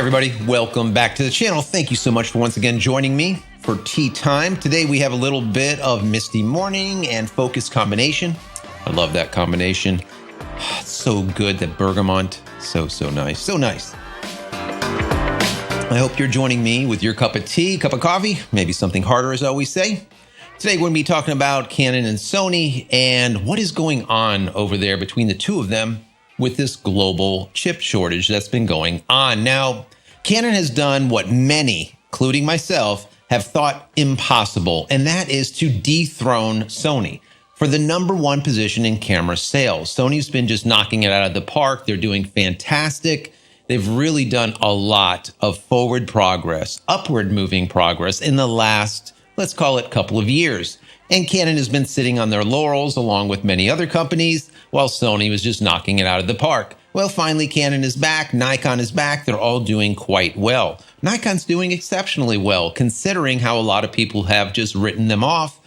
everybody, welcome back to the channel. Thank you so much for once again joining me for tea time. Today we have a little bit of misty morning and focus combination. I love that combination. It's so good, that bergamot. So nice, so nice. I hope you're joining me with your cup of tea, cup of coffee, maybe something harder as I always say. Today we're going to be talking about Canon and Sony and what is going on over there between the two of them with this global chip shortage that's been going on. Now, Canon has done what many, including myself, have thought impossible, and that is to dethrone Sony for the #1 position in camera sales. Sony's been just knocking it out of the park. They're doing fantastic. They've really done a lot of forward progress, upward moving progress in the last, let's call it, couple of years. And Canon has been sitting on their laurels along with many other companies while Sony was just knocking it out of the park. Well, finally, Canon is back. Nikon is back. They're all doing quite well. Nikon's doing exceptionally well, considering how a lot of people have just written them off.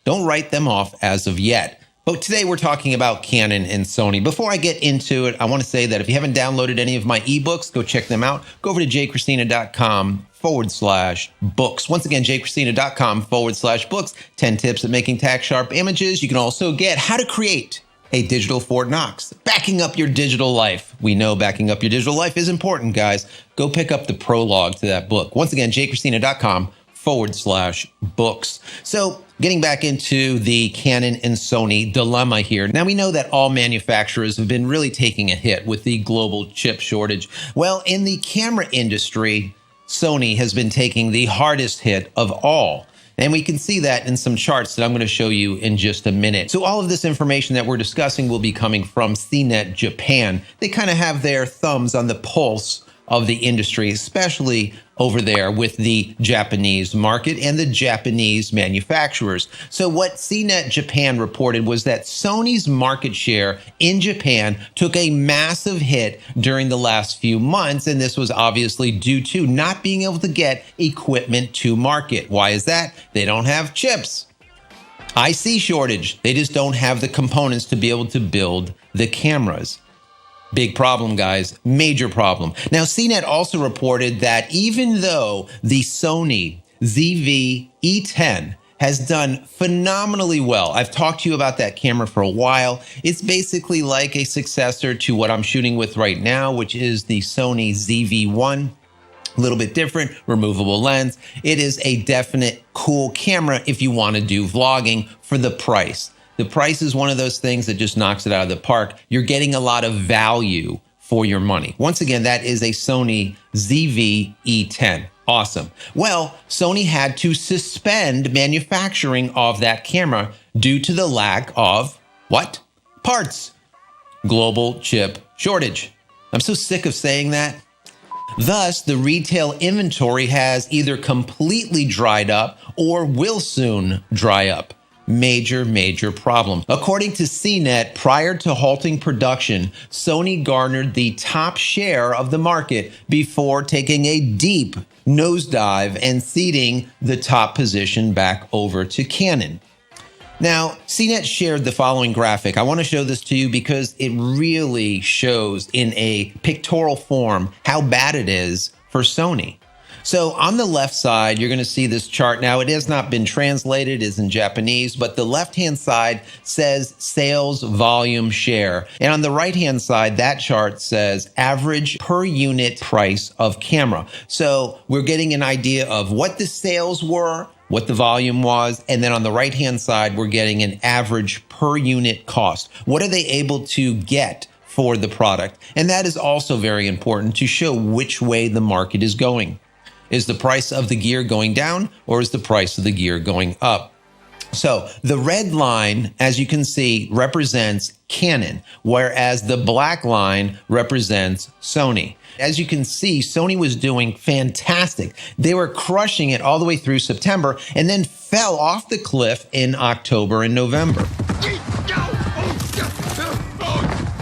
Don't write them off as of yet. But today we're talking about Canon and Sony. Before I get into it, I want to say that if you haven't downloaded any of my ebooks, go check them out. Go over to JCristina.com/books. Once again, JCristina.com/books. 10 tips at making tax sharp images. You can also get how to create a digital Fort Knox, backing up your digital life. We know backing up your digital life is important, guys. Go pick up the prologue to that book. Once again, JCristina.com/books. So getting back into the Canon and Sony dilemma here. Now we know that all manufacturers have been really taking a hit with the global chip shortage. Well, in the camera industry, Sony has been taking the hardest hit of all. And we can see that in some charts that I'm going to show you in just a minute. So all of this information that we're discussing will be coming from CNET Japan. They kind of have their thumbs on the pulse of the industry, especially over there with the Japanese market and the Japanese manufacturers. So what CNET Japan reported was that Sony's market share in Japan took a massive hit during the last few months, and this was obviously due to not being able to get equipment to market. Why is that? They don't have chips. IC shortage. They just don't have the components to be able to build the cameras. Big problem, guys. Major problem. Now, CNET also reported that even though the Sony ZV-E10 has done phenomenally well, I've talked to you about that camera for a while. It's basically like a successor to what I'm shooting with right now, which is the Sony ZV-1. A little bit different, removable lens. It is a definite cool camera if you want to do vlogging for the price. The price is one of those things that just knocks it out of the park. You're getting a lot of value for your money. Once again, that is a Sony ZV-E10. Awesome. Well, Sony had to suspend manufacturing of that camera due to the lack of what? Parts. Global chip shortage. I'm so sick of saying that. Thus, the retail inventory has either completely dried up or will soon dry up. Major problem. According to CNET, prior to halting production, Sony garnered the top share of the market before taking a deep nosedive and ceding the top position back over to Canon. Now, CNET shared the following graphic. I want to show this to you because it really shows in a pictorial form how bad it is for Sony. So on the left side, you're going to see this chart. Now, it has not been translated, it is in Japanese, but the left-hand side says sales volume share. And on the right-hand side, that chart says average per unit price of camera. So we're getting an idea of what the sales were, what the volume was, and then on the right-hand side, we're getting an average per unit cost. What are they able to get for the product? And that is also very important to show which way the market is going. Is the price of the gear going down or is the price of the gear going up? So the red line, as you can see, represents Canon, whereas the black line represents Sony. As you can see, Sony was doing fantastic. They were crushing it all the way through September and then fell off the cliff in October and November.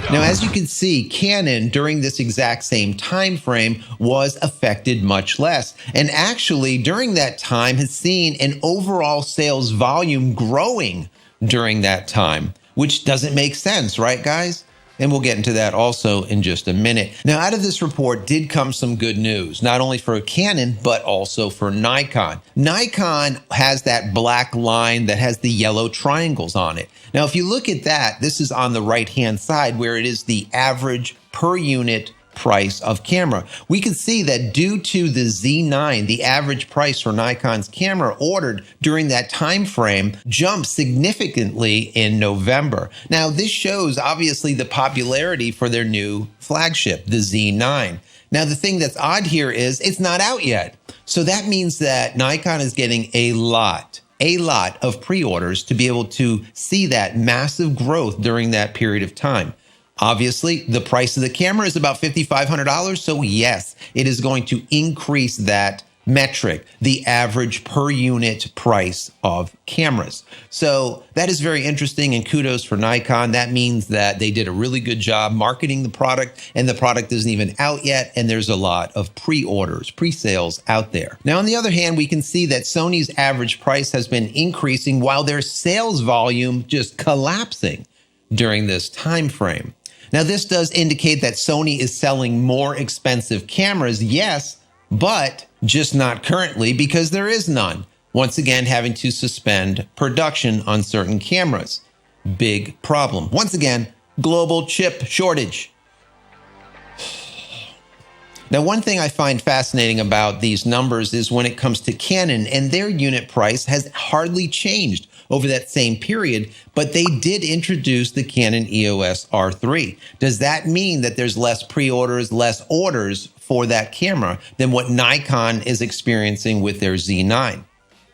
Now, as you can see, Canon during this exact same time frame was affected much less. And actually, during that time has seen an overall sales volume growing during that time, which doesn't make sense, right, guys? And we'll get into that also in just a minute. Now, out of this report did come some good news, not only for Canon, but also for Nikon. Nikon has that black line that has the yellow triangles on it. Now, if you look at that, this is on the right-hand side where it is the average per unit price of camera. We can see that due to the Z9, the average price for Nikon's camera ordered during that time frame jumped significantly in November. Now, this shows obviously the popularity for their new flagship, the Z9. Now, the thing that's odd here is it's not out yet. So that means that Nikon is getting a lot of pre-orders to be able to see that massive growth during that period of time. Obviously, the price of the camera is about $5,500. So yes, it is going to increase that metric, the average per unit price of cameras. So that is very interesting, and kudos for Nikon. That means that they did a really good job marketing the product, and the product isn't even out yet, and there's a lot of pre-orders, pre-sales out there. Now, on the other hand, we can see that Sony's average price has been increasing while their sales volume just collapsing during this time frame. Now, this does indicate that Sony is selling more expensive cameras, yes, but just not currently because there is none. Once again, having to suspend production on certain cameras. Big problem. Once again, global chip shortage. Now, one thing I find fascinating about these numbers is when it comes to Canon, and their unit price has hardly changed over that same period, but they did introduce the Canon EOS R3. Does that mean that there's less pre-orders, less orders for that camera than what Nikon is experiencing with their Z9?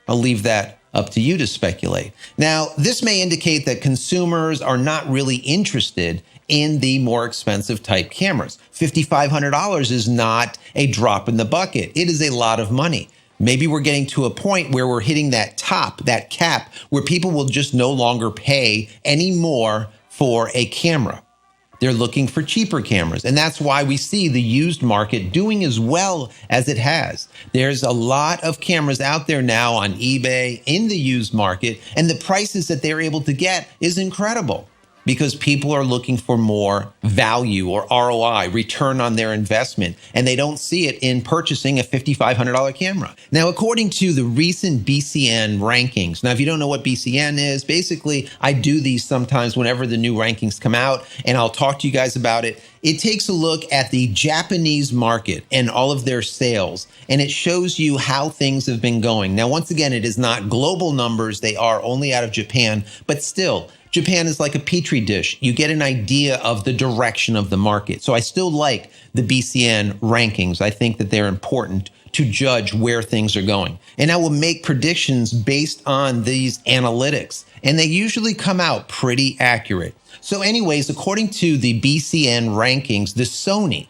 I'll leave that up to you to speculate. Now, this may indicate that consumers are not really interested in the more expensive type cameras. $5,500 is not a drop in the bucket. It is a lot of money. Maybe we're getting to a point where we're hitting that top, that cap, where people will just no longer pay any more for a camera. They're looking for cheaper cameras. And that's why we see the used market doing as well as it has. There's a lot of cameras out there now on eBay in the used market, and the prices that they're able to get is incredible, because people are looking for more value or ROI, return on their investment, and they don't see it in purchasing a $5,500 camera. Now, according to the recent BCN rankings, now, if you don't know what BCN is, basically, I do these sometimes whenever the new rankings come out, and I'll talk to you guys about it. It takes a look at the Japanese market and all of their sales, and it shows you how things have been going. Now, once again, it is not global numbers. They are only out of Japan, but still, Japan is like a petri dish. You get an idea of the direction of the market. So I still like the BCN rankings. I think that they're important to judge where things are going. And I will make predictions based on these analytics, and they usually come out pretty accurate. So anyways, according to the BCN rankings, the Sony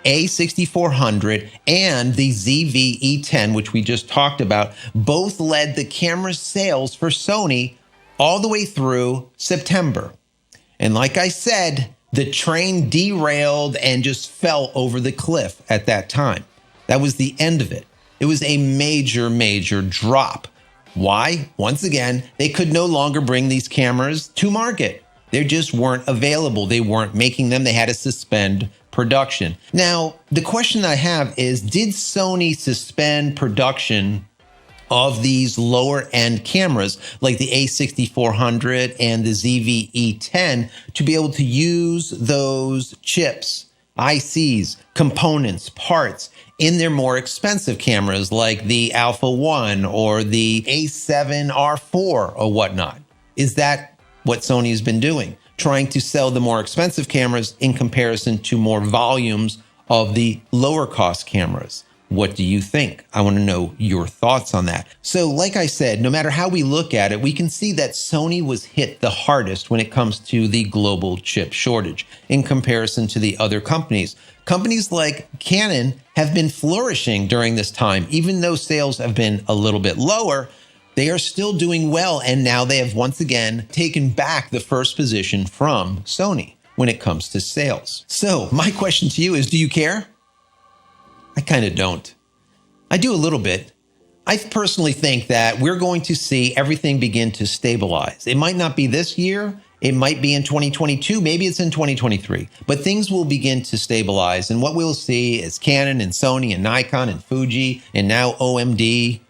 A6400 and the ZV-E10, which we just talked about, both led the camera sales for Sony all the way through September. And like I said, the train derailed and just fell over the cliff at that time. That was the end of it. It was a major, major drop. Why? Once again, they could no longer bring these cameras to market. They just weren't available. They weren't making them. They had to suspend production. Now, the question I have is, did Sony suspend production of these lower end cameras like the A6400 and the ZV-E10 to be able to use those chips, ICs, components, parts in their more expensive cameras like the Alpha 1 or the A7R4 or whatnot? Is that what Sony's been doing? Trying to sell the more expensive cameras in comparison to more volumes of the lower cost cameras? What do you think? I want to know your thoughts on that. So like I said, no matter how we look at it, we can see that Sony was hit the hardest when it comes to the global chip shortage in comparison to the other companies. Companies like Canon have been flourishing during this time. Even though sales have been a little bit lower, they are still doing well. And now they have once again taken back the first position from Sony when it comes to sales. So my question to you is, do you care? I kind of don't. I do a little bit. I personally think that we're going to see everything begin to stabilize. It might not be this year. It might be in 2022, maybe it's in 2023, but things will begin to stabilize. And what we'll see is Canon and Sony and Nikon and Fuji and now OMD,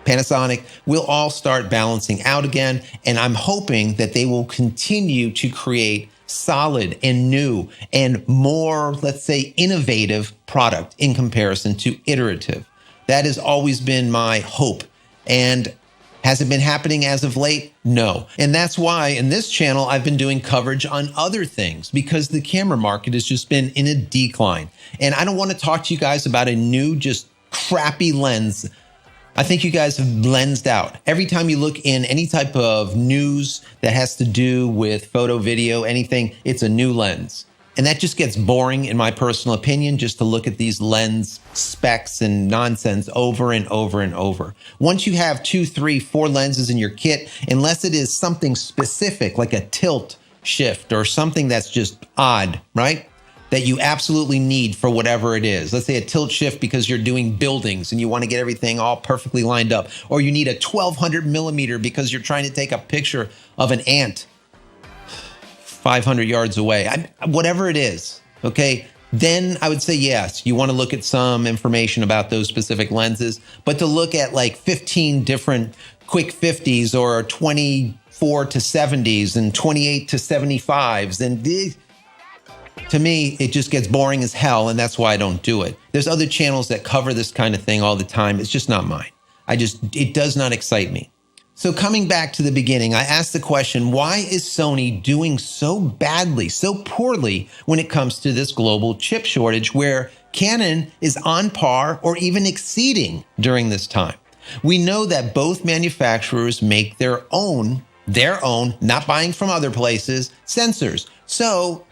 Panasonic will all start balancing out again. And I'm hoping that they will continue to create solid and new and more, let's say, innovative product in comparison to iterative. That has always been my hope. And has it been happening as of late? No. And that's why in this channel, I've been doing coverage on other things because the camera market has just been in a decline. And I don't want to talk to you guys about a new, just crappy lens. I think you guys have lensed out. Every time you look in any type of news that has to do with photo, video, anything, it's a new lens. And that just gets boring, in my personal opinion, just to look at these lens specs and nonsense over and over and over. Once you have 2, 3, 4 lenses in your kit, unless it is something specific like a tilt shift or something that's just odd, right? That you absolutely need for whatever it is. Let's say a tilt shift because you're doing buildings and you want to get everything all perfectly lined up. Or you need a 1200 millimeter because you're trying to take a picture of an ant 500 yards away. Whatever it is, okay? Then I would say, yes, you want to look at some information about those specific lenses, but to look at like 15 different quick 50s or 24 to 70s and 28 to 75s, and to me, it just gets boring as hell, and that's why I don't do it. There's other channels that cover this kind of thing all the time. It's just not mine. It does not excite me. So coming back to the beginning, I asked the question, why is Sony doing so badly, so poorly when it comes to this global chip shortage where Canon is on par or even exceeding during this time? We know that both manufacturers make their own, not buying from other places, sensors. So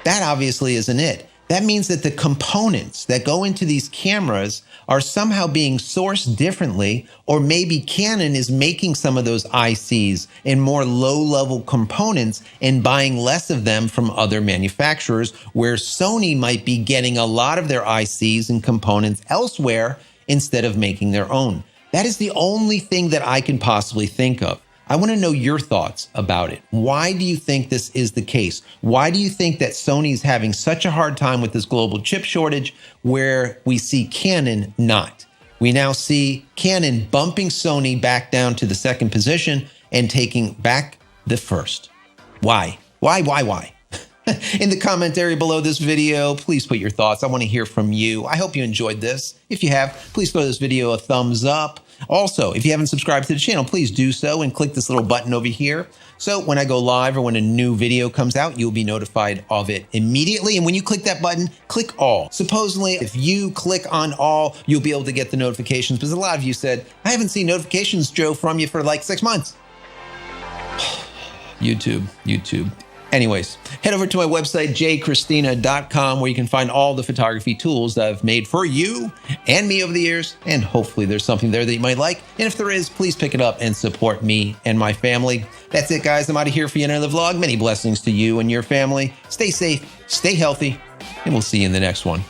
that obviously isn't it. That means that the components that go into these cameras are somehow being sourced differently, or maybe Canon is making some of those ICs in more low-level components and buying less of them from other manufacturers, where Sony might be getting a lot of their ICs and components elsewhere instead of making their own. That is the only thing that I can possibly think of. I want to know your thoughts about it. Why do you think this is the case? Why do you think that Sony is having such a hard time with this global chip shortage where we see Canon not? We now see Canon bumping Sony back down to the second position and taking back the first. Why? Why? In the comment area below this video, please put your thoughts. I want to hear from you. I hope you enjoyed this. If you have, please throw this video a thumbs up. Also, if you haven't subscribed to the channel, please do so and click this little button over here. So when I go live or when a new video comes out, you'll be notified of it immediately. And when you click that button, click all. Supposedly, if you click on all, you'll be able to get the notifications, because a lot of you said, I haven't seen notifications, Joe, from you for like 6 months. YouTube. Anyways, head over to my website, JCristina.com, where you can find all the photography tools that I've made for you and me over the years. And hopefully there's something there that you might like. And if there is, please pick it up and support me and my family. That's it, guys. I'm out of here for another vlog. Many blessings to you and your family. Stay safe, stay healthy, and we'll see you in the next one.